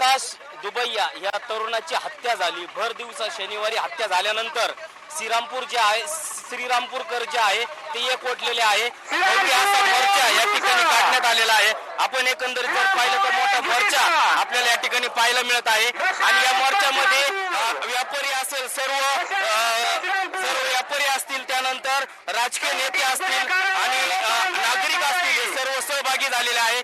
आकाश दुबैया या तरुणाची हत्या झाली। भर दिवसा शनिवारी हत्या झाल्यानंतर श्रीरामपूर जे आहे, श्रीरामपूरकर जे आहे ते एकवटलेले आहे। भव्य असा मोर्चा या ठिकाणी काढण्यात आलेला आहे। आपण एकंदरीत जर पाहिलं तर मोठा मोर्चा आपल्याला या ठिकाणी पाहायला मिळत आहे। आणि या मोर्चामध्ये व्यापारी असेल, सर्व व्यापारी असतील, त्यानंतर राजकीय नेते असतील आणि नागरिक असतील, हे सर्व सहभागी झालेले आहे।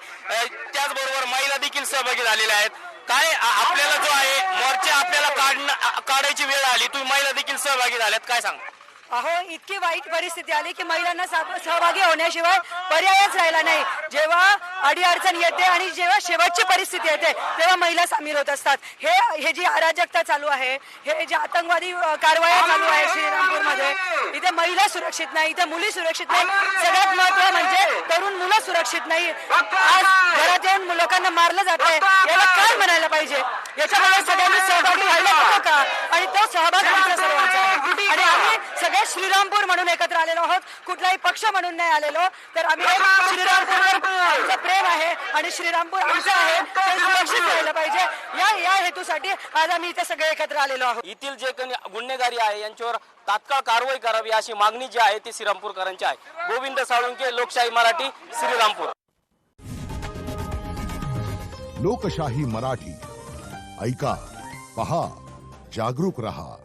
त्याचबरोबर महिला देखील सहभागी झालेल्या आहेत। काय आपल्याला जो आहे मोर्चा आपल्याला काढायची वेळ आली, तुम्ही महिला देखील सहभागी झाल्यात, काय सांग? अहो, इतकी वाईट परिस्थिती आली की महिलांना सहभागी होण्याशिवाय पर्यायच राहिला नाही। जेव्हा अडीअडचण येते आणि जेव्हा शेवटची परिस्थिती येते तेव्हा महिला सामील होत असतात। हे जी अराजकता चालू आहे, हे जे आतंकवादी कारवाया चालू आहे श्रीरामपूरमध्ये, इथे महिला सुरक्षित नाही, इथे मुली सुरक्षित नाही। सगळ्यात महत्त्व म्हणजे तरुण मुलं सुरक्षित नाही। आज घरात येऊन लोकांना मारलं जात आहे, याला काय म्हणायला पाहिजे? याच्यामध्ये सगळ्यांनी सहभागी व्हायला नको का? आणि तो सहभाग आमच्या सर्वांचा आहे। आणि आम्ही सगळे श्रीरामपूर म्हणून एकत्र आलेलो आहोत, कुठलाही पक्ष म्हणून नाही आलेलो। तर आम्ही श्रीरामपूरवर प्रेम आहे आणि श्रीरामपूर आमचं आहे, ते सुरक्षित राहिलं पाहिजे या हेतूसाठी आज आम्ही इथे सगळे एकत्र आलेलो आहोत। येथील जे काही गुन्हेगारी आहे यांच्यावर तात्काळ कारवाई करावी अशी मागणी जी आहे ती श्रीरामपूरकरांची आहे। गोविंद साळुंके, लोकशाही मराठी, श्रीरामपूर। लोकशाही मराठी ऐका, पहा, जागरूक रहा।